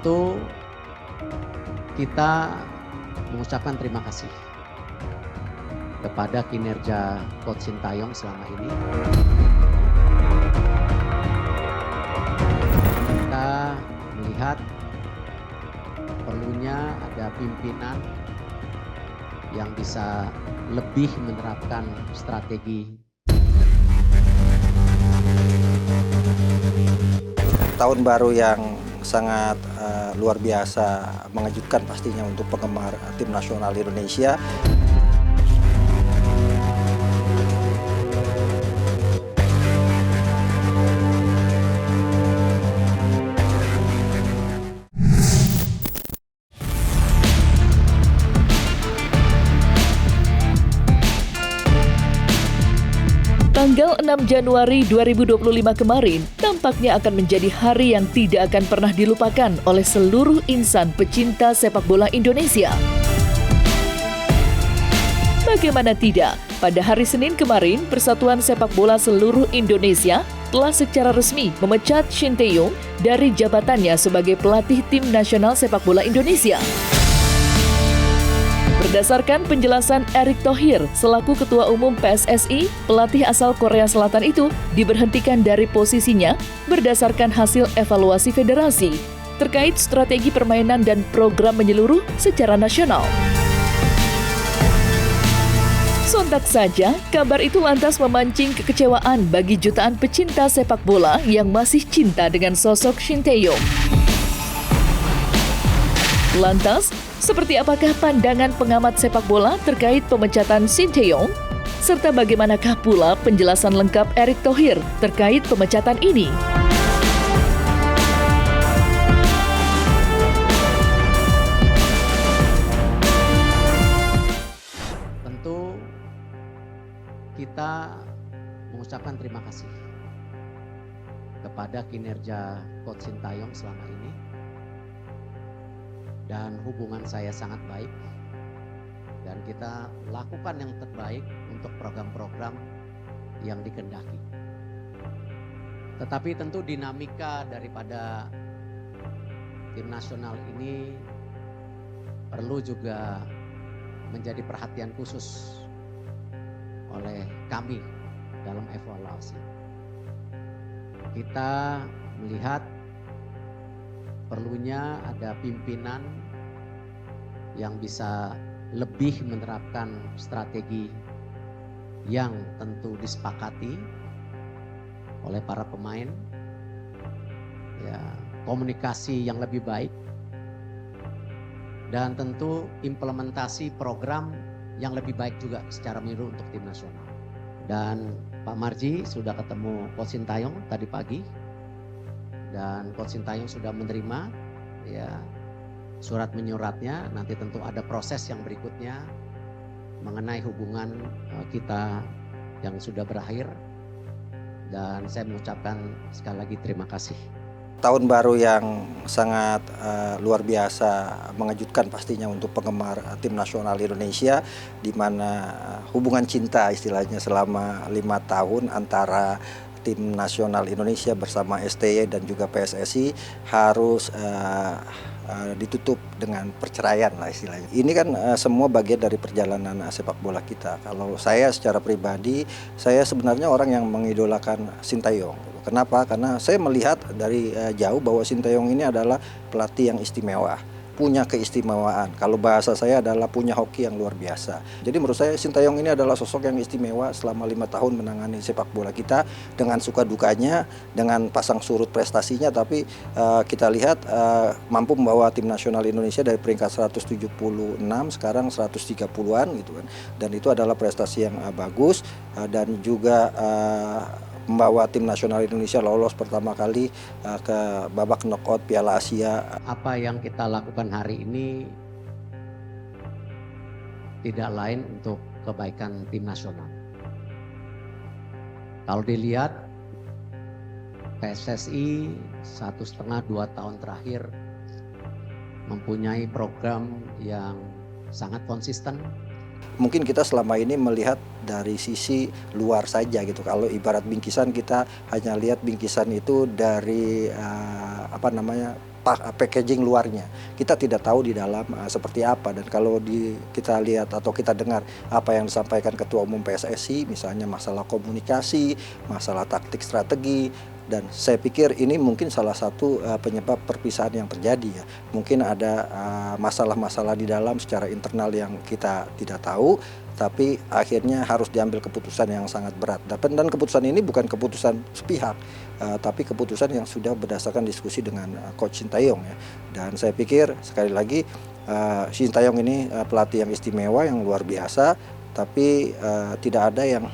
Tentu kita mengucapkan terima kasih kepada kinerja Coach Sintayong selama ini. Kita melihat perlunya ada pimpinan yang bisa lebih menerapkan strategi. Tahun baru yang sangat luar biasa, mengejutkan pastinya untuk penggemar tim nasional Indonesia. Tanggal 6 Januari 2025 kemarin tampaknya akan menjadi hari yang tidak akan pernah dilupakan oleh seluruh insan pecinta sepak bola Indonesia. Bagaimana tidak, pada hari Senin kemarin, Persatuan Sepak Bola Seluruh Indonesia telah secara resmi memecat Shin Tae-yong dari jabatannya sebagai pelatih tim nasional sepak bola Indonesia. Berdasarkan penjelasan Erick Thohir selaku Ketua Umum PSSI, pelatih asal Korea Selatan itu diberhentikan dari posisinya berdasarkan hasil evaluasi federasi terkait strategi permainan dan program menyeluruh secara nasional. Sontak saja, kabar itu lantas memancing kekecewaan bagi jutaan pecinta sepak bola yang masih cinta dengan sosok Shin Tae-yong. Lantas, seperti apakah pandangan pengamat sepak bola terkait pemecatan Shin Tae-yong? Serta bagaimanakah pula penjelasan lengkap Erick Thohir terkait pemecatan ini? Tentu kita mengucapkan terima kasih kepada kinerja Coach Sintayong selama ini. Dan hubungan saya sangat baik dan kita lakukan yang terbaik untuk program-program yang dikehendaki. Tetapi tentu dinamika daripada tim nasional ini perlu juga menjadi perhatian khusus oleh kami dalam evaluasi. Kita melihat perlunya ada pimpinan yang bisa lebih menerapkan strategi yang tentu disepakati oleh para pemain, ya, komunikasi yang lebih baik, dan tentu implementasi program yang lebih baik juga secara menyeluruh untuk tim nasional. Dan Pak Marji sudah ketemu Coach Sintayong tadi pagi. Dan Coach Sintayong sudah menerima ya surat menyuratnya. Nanti tentu ada proses yang berikutnya mengenai hubungan kita yang sudah berakhir. Dan saya mengucapkan sekali lagi terima kasih. Tahun baru yang sangat luar biasa, mengejutkan pastinya untuk penggemar tim nasional Indonesia, di mana hubungan cinta istilahnya selama 5 tahun antara tim nasional Indonesia bersama STY dan juga PSSI harus ditutup dengan perceraian lah istilahnya. Ini kan semua bagian dari perjalanan sepak bola kita. Kalau saya secara pribadi, saya sebenarnya orang yang mengidolakan Shin Tae-yong. Kenapa? Karena saya melihat dari jauh bahwa Shin Tae-yong ini adalah pelatih yang istimewa, punya keistimewaan. Kalau bahasa saya adalah punya hoki yang luar biasa. Jadi menurut saya Shin Tae-yong ini adalah sosok yang istimewa selama 5 tahun menangani sepak bola kita dengan suka dukanya, dengan pasang surut prestasinya, tapi kita lihat mampu membawa tim nasional Indonesia dari peringkat 176 sekarang 130-an gitu kan. Dan itu adalah prestasi yang bagus dan juga membawa tim nasional Indonesia lolos pertama kali ke babak knockout Piala Asia. Apa yang kita lakukan hari ini tidak lain untuk kebaikan tim nasional. Kalau dilihat PSSI 1,5-2 tahun terakhir mempunyai program yang sangat konsisten Mungkin kita selama ini melihat dari sisi luar saja gitu. Kalau ibarat bingkisan, kita hanya lihat bingkisan itu dari packaging luarnya. Kita tidak tahu di dalam seperti apa. Dan kalau kita lihat atau kita dengar apa yang disampaikan Ketua Umum PSSI, misalnya masalah komunikasi, masalah taktik strategi, dan saya pikir ini mungkin salah satu penyebab perpisahan yang terjadi ya. Mungkin ada masalah-masalah di dalam secara internal yang kita tidak tahu, tapi akhirnya harus diambil keputusan yang sangat berat. Dan keputusan ini bukan keputusan sepihak, tapi keputusan yang sudah berdasarkan diskusi dengan Coach Sintayong ya. Dan saya pikir sekali lagi Sintayong ini pelatih yang istimewa, yang luar biasa, tapi tidak ada yang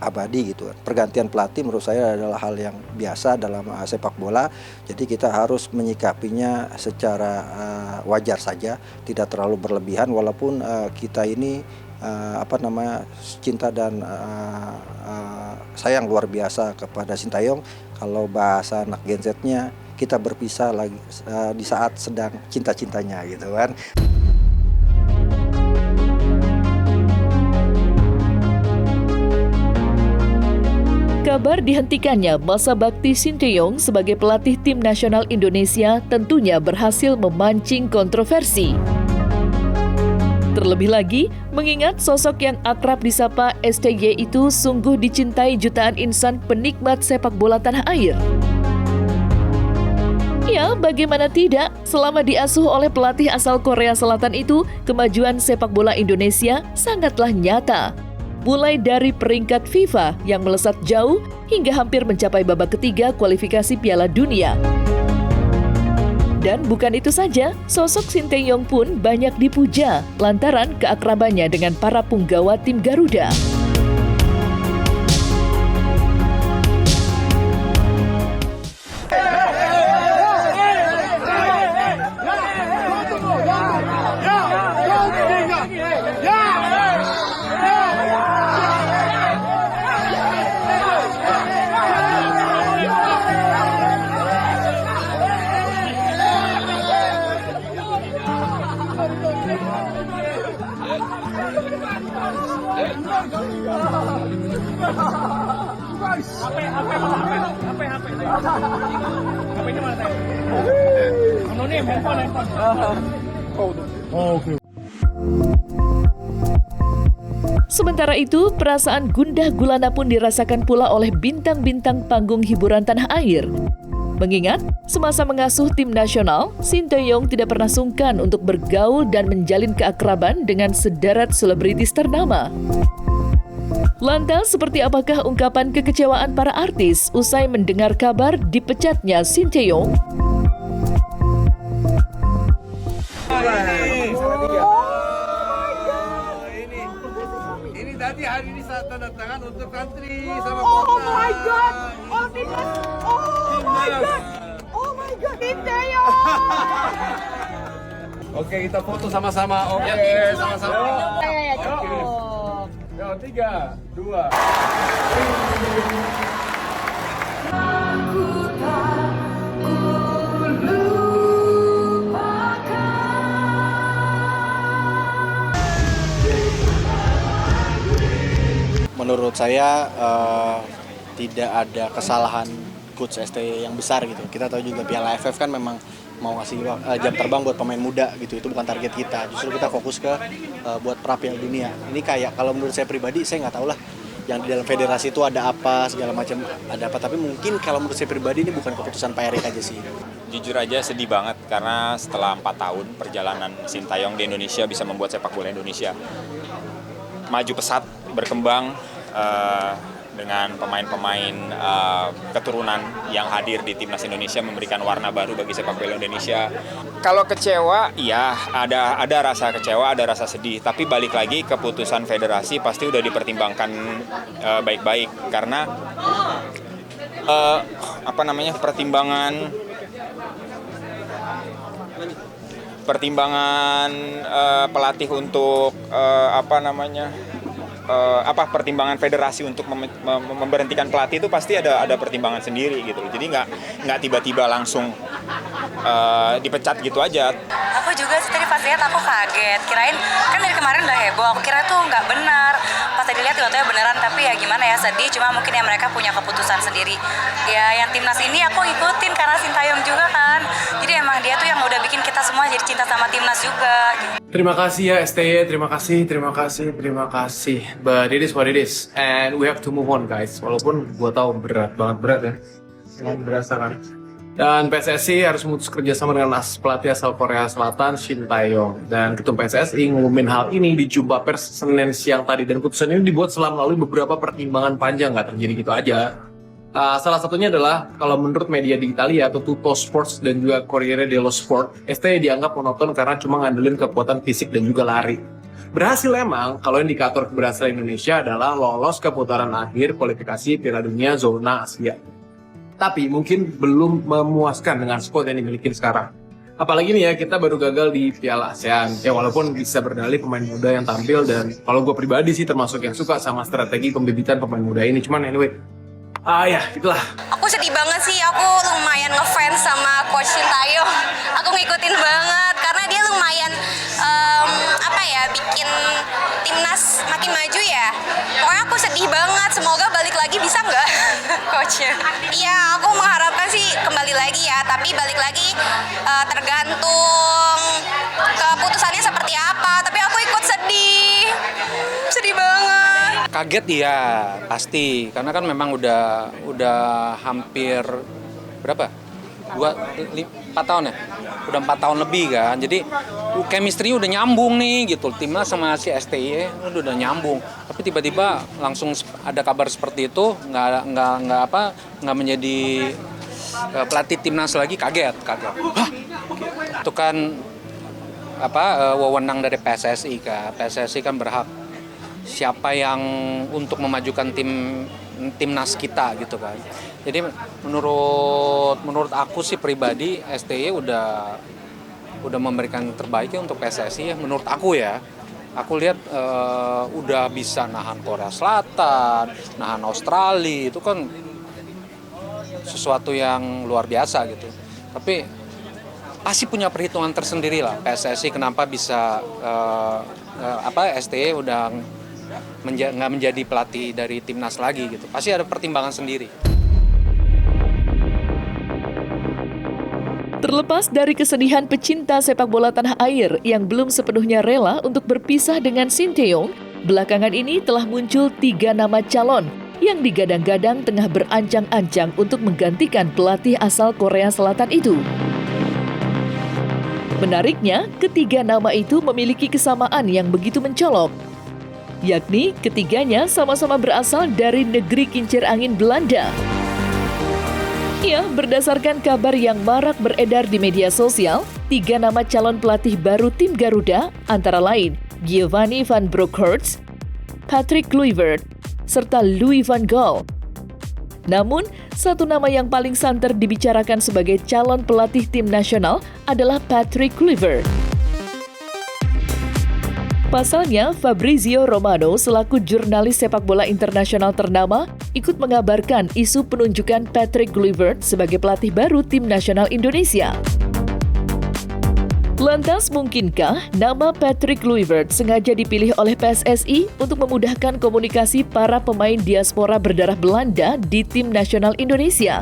abadi gitu. Pergantian pelatih menurut saya adalah hal yang biasa dalam sepak bola. Jadi kita harus menyikapinya secara wajar saja, tidak terlalu berlebihan, walaupun kita ini cinta dan sayang luar biasa kepada Sintayong. Kalau bahasa anak Gen Z-nya, kita berpisah lagi di saat sedang cinta-cintanya gitu kan. Kabar dihentikannya masa bakti Sintayong sebagai pelatih tim nasional Indonesia tentunya berhasil memancing kontroversi. Terlebih lagi, mengingat sosok yang akrab disapa STY itu sungguh dicintai jutaan insan penikmat sepak bola tanah air. Ya, bagaimana tidak, selama diasuh oleh pelatih asal Korea Selatan itu, kemajuan sepak bola Indonesia sangatlah nyata. Mulai dari peringkat FIFA yang melesat jauh hingga hampir mencapai babak ketiga kualifikasi Piala Dunia. Dan bukan itu saja, sosok Sintayong pun banyak dipuja lantaran keakrabannya dengan para punggawa tim Garuda. Sementara itu, perasaan gundah gulana pun dirasakan pula oleh bintang-bintang panggung hiburan tanah air. Mengingat, semasa mengasuh tim nasional, Sintayong tidak pernah sungkan untuk bergaul dan menjalin keakraban dengan sederet selebritis ternama. Lantas, seperti apakah ungkapan kekecewaan para artis usai mendengar kabar dipecatnya Sintayong? Ini tadi hari ini saat tanda tangan untuk country sama kota. Oh my god! Oh timnas! Oh my god! Oh my god, Sintayong! Oke, kita foto sama-sama. Oke, sama-sama. Yo, 3, 2. Menurut saya tidak ada kesalahan coach STY yang besar gitu. Kita tahu juga Piala AFF kan memang mau ngasih jam terbang buat pemain muda gitu. Itu bukan target kita. Justru kita fokus ke buat pra Piala Dunia. Ini kayak kalau menurut saya pribadi, saya nggak tahu lah yang di dalam federasi itu ada apa, segala macam ada apa. Tapi mungkin kalau menurut saya pribadi ini bukan keputusan Pak Erik aja sih. Jujur aja sedih banget karena setelah 4 tahun perjalanan Sintayong di Indonesia bisa membuat sepak bola Indonesia maju pesat, berkembang dengan pemain-pemain keturunan yang hadir di timnas Indonesia memberikan warna baru bagi sepak bola Indonesia. Kalau kecewa, ya ada rasa kecewa, ada rasa sedih. Tapi balik lagi keputusan federasi pasti udah dipertimbangkan baik-baik karena pertimbangan pelatih untuk pertimbangan federasi untuk memberhentikan pelatih itu pasti ada pertimbangan sendiri gitu loh. Jadi nggak tiba-tiba langsung dipecat gitu aja. Aku juga sih tadi pas lihat aku kaget, kirain kan dari kemarin udah heboh, aku kira tuh nggak benar. Pas tadi lihat tiba-tiba beneran, tapi ya gimana ya, sedih, cuma mungkin ya mereka punya keputusan sendiri. Ya yang timnas ini aku ngikutin karena Sintayong juga kan, jadi emang dia tuh yang udah bikin kita semua jadi cinta sama timnas juga. Terima kasih ya STY, terima kasih. But it is what it is, and we have to move on guys. Walaupun gua tahu berat ya, sangat berasa kan. Dan PSSI harus memutus kerjasama dengan pelatih asal Korea Selatan Shin Tae-yong. Dan Ketum PSSI ngumumin hal ini di jumpa pers Senin siang tadi. Dan keputusan ini dibuat setelah melalui beberapa pertimbangan panjang, nggak terjadi gitu aja. Salah satunya adalah kalau menurut media di Italia atau Tutto Sports dan juga Corriere dello Sport, STY dianggap monoton karena cuma ngandelin kekuatan fisik dan juga lari. Berhasil emang kalau indikator keberhasilan Indonesia adalah lolos ke putaran akhir kualifikasi Piala Dunia zona Asia. Tapi mungkin belum memuaskan dengan skuad yang dimiliki sekarang. Apalagi nih ya, kita baru gagal di Piala ASEAN. Ya walaupun bisa berdalih pemain muda yang tampil, dan kalau gue pribadi sih termasuk yang suka sama strategi pembibitan pemain muda ini. Cuman anyway, ya itulah. Aku sedih banget sih, aku lumayan ngefans sama Coach Shin Tae-yong. Aku ngikutin banget karena dia lumayan bikin timnas makin maju ya. Pokoknya aku sedih banget, semoga balik lagi bisa nggak coachnya? Iya, aku mengharapkan sih kembali lagi ya, tapi balik lagi tergantung keputusannya seperti apa. Tapi aku ikut sedih banget. Kaget ya pasti, karena kan memang udah hampir berapa? 4 tahun ya? Udah 4 tahun lebih kan, jadi chemistry udah nyambung nih gitu, timnas sama si STY udah nyambung, tapi tiba-tiba langsung ada kabar seperti itu, nggak menjadi pelatih timnas lagi, kaget. Hah? Itu kan wewenang dari PSSI kan, PSSI kan berhak siapa yang untuk memajukan timnas kita gitu kan. Jadi menurut aku sih pribadi STY udah memberikan terbaiknya untuk PSSI ya, menurut aku ya. Aku lihat udah bisa nahan Korea Selatan, nahan Australia, itu kan sesuatu yang luar biasa gitu. Tapi pasti punya perhitungan tersendiri lah PSSI kenapa bisa STY udah nggak menjadi pelatih dari timnas lagi gitu. Pasti ada pertimbangan sendiri. Terlepas dari kesedihan pecinta sepak bola tanah air yang belum sepenuhnya rela untuk berpisah dengan Shin Tae-yong, belakangan ini telah muncul 3 nama calon yang digadang-gadang tengah berancang-ancang untuk menggantikan pelatih asal Korea Selatan itu. Menariknya, ketiga nama itu memiliki kesamaan yang begitu mencolok, yakni ketiganya sama-sama berasal dari negeri kincir angin Belanda. Ya, berdasarkan kabar yang marak beredar di media sosial, 3 nama calon pelatih baru tim Garuda antara lain Giovanni van Bronckhorst, Patrick Kluivert, serta Louis van Gaal. Namun, satu nama yang paling santer dibicarakan sebagai calon pelatih tim nasional adalah Patrick Kluivert. Pasalnya, Fabrizio Romano selaku jurnalis sepak bola internasional ternama ikut mengabarkan isu penunjukan Patrick Kluivert sebagai pelatih baru tim nasional Indonesia. Lantas, mungkinkah nama Patrick Kluivert sengaja dipilih oleh PSSI untuk memudahkan komunikasi para pemain diaspora berdarah Belanda di tim nasional Indonesia?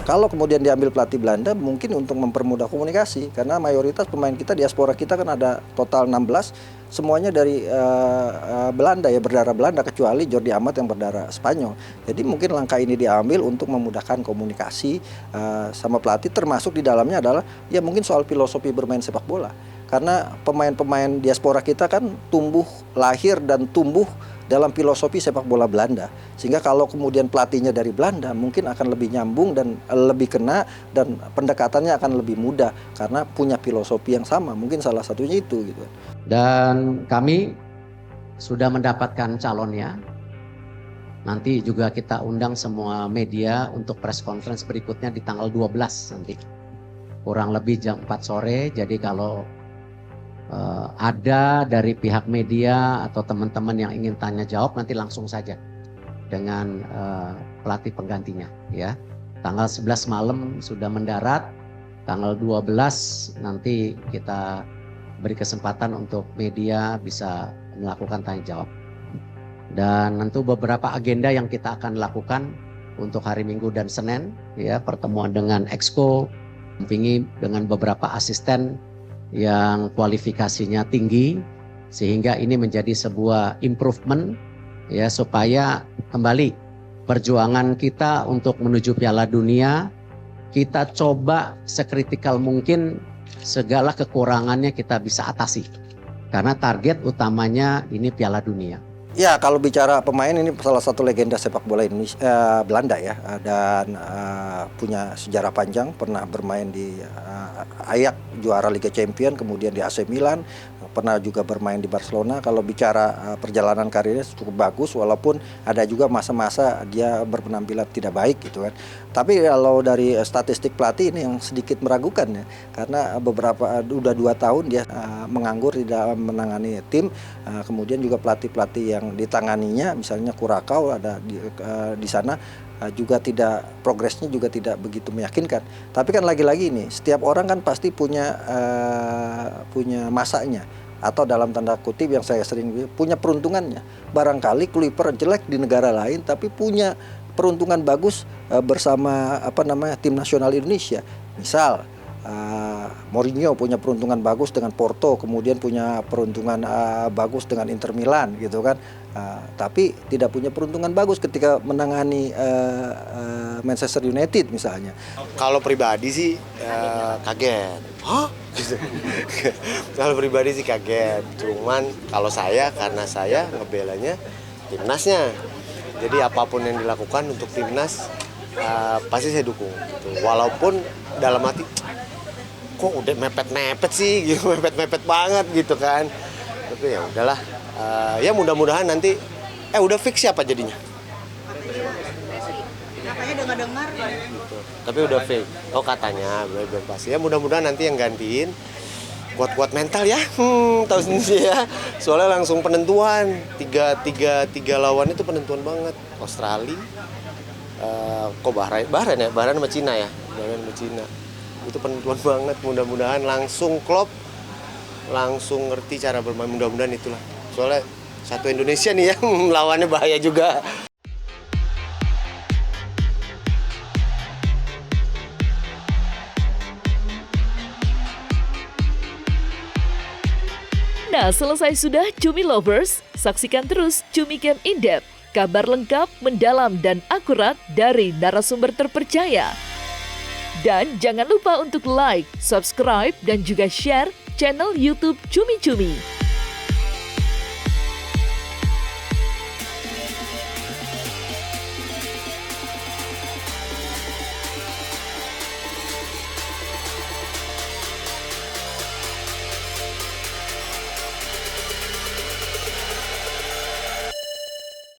Kalau kemudian diambil pelatih Belanda mungkin untuk mempermudah komunikasi, karena mayoritas pemain kita diaspora kita kan ada total 16, semuanya dari Belanda ya, berdarah Belanda, kecuali Jordi Amat yang berdarah Spanyol. Jadi mungkin langkah ini diambil untuk memudahkan komunikasi sama pelatih, termasuk di dalamnya adalah ya mungkin soal filosofi bermain sepak bola. Karena pemain-pemain diaspora kita kan lahir dan tumbuh dalam filosofi sepak bola Belanda. Sehingga kalau kemudian pelatihnya dari Belanda mungkin akan lebih nyambung dan lebih kena, dan pendekatannya akan lebih mudah karena punya filosofi yang sama. Mungkin salah satunya itu gitu. Dan kami sudah mendapatkan calonnya. Nanti juga kita undang semua media untuk press conference berikutnya di tanggal 12 nanti. kurang lebih jam 4 sore. Jadi kalau ada dari pihak media atau teman-teman yang ingin tanya jawab, nanti langsung saja dengan pelatih penggantinya ya. Tanggal 11 malam sudah mendarat, tanggal 12 nanti kita beri kesempatan untuk media bisa melakukan tanya jawab. Dan tentu beberapa agenda yang kita akan lakukan untuk hari Minggu dan Senin ya, pertemuan dengan Exco, dampingi dengan beberapa asisten yang kualifikasinya tinggi, sehingga ini menjadi sebuah improvement ya, supaya kembali perjuangan kita untuk menuju Piala Dunia kita coba sekritikal mungkin, segala kekurangannya kita bisa atasi, karena target utamanya ini Piala Dunia. Ya, kalau bicara pemain, ini salah satu legenda sepak bola Indonesia, Belanda ya, dan punya sejarah panjang, pernah bermain di Ajax, juara Liga Champions, kemudian di AC Milan, pernah juga bermain di Barcelona. Kalau bicara perjalanan karirnya cukup bagus, walaupun ada juga masa-masa dia berpenampilan tidak baik gitu kan. Tapi kalau dari statistik pelatih ini yang sedikit meragukan ya, karena udah 2 tahun dia menganggur tidak menangani tim, kemudian juga pelatih-pelatih yang ditanganinya, misalnya Kurakau ada di sana juga progresnya juga tidak begitu meyakinkan. Tapi kan lagi-lagi ini setiap orang kan pasti punya masanya, atau dalam tanda kutip yang saya sering bilang, punya peruntungannya. Barangkali Kluivert jelek di negara lain tapi punya peruntungan bagus bersama tim nasional Indonesia. Misal Mourinho punya peruntungan bagus dengan Porto, kemudian punya peruntungan bagus dengan Inter Milan gitu kan. Tapi tidak punya peruntungan bagus ketika menangani Manchester United misalnya. Kalau pribadi sih kaget. Hah? Gitu. Kalau pribadi sih kaget. Cuman kalau karena saya ngebelanya timnasnya. Jadi apapun yang dilakukan untuk timnas pasti saya dukung. Gitu. Walaupun dalam hati kok udah mepet-mepet sih, gitu, mepet-mepet banget gitu kan. Tapi ya udahlah. Ya mudah-mudahan nanti udah fix siapa jadinya. Katanya dengar-dengar. Gitu. Tapi udah fix. Oh katanya belum pasti. Ya mudah-mudahan nanti yang gantiin kuat-kuat mental ya. Tahu sendiri ya. Soalnya langsung penentuan. Tiga lawan itu penentuan banget. Australia, Bahrain ya, Bahrain sama Cina ya. Bahrain sama Cina. Itu penentuan banget. Mudah-mudahan langsung klop, langsung ngerti cara bermain. Mudah-mudahan itulah. Soalnya satu Indonesia nih ya, lawannya bahaya juga. Nah, selesai sudah Cumi Lovers, saksikan terus Cumi Camp In-Depth, kabar lengkap, mendalam, dan akurat dari narasumber terpercaya. Dan jangan lupa untuk like, subscribe, dan juga share channel YouTube Cumi Cumi.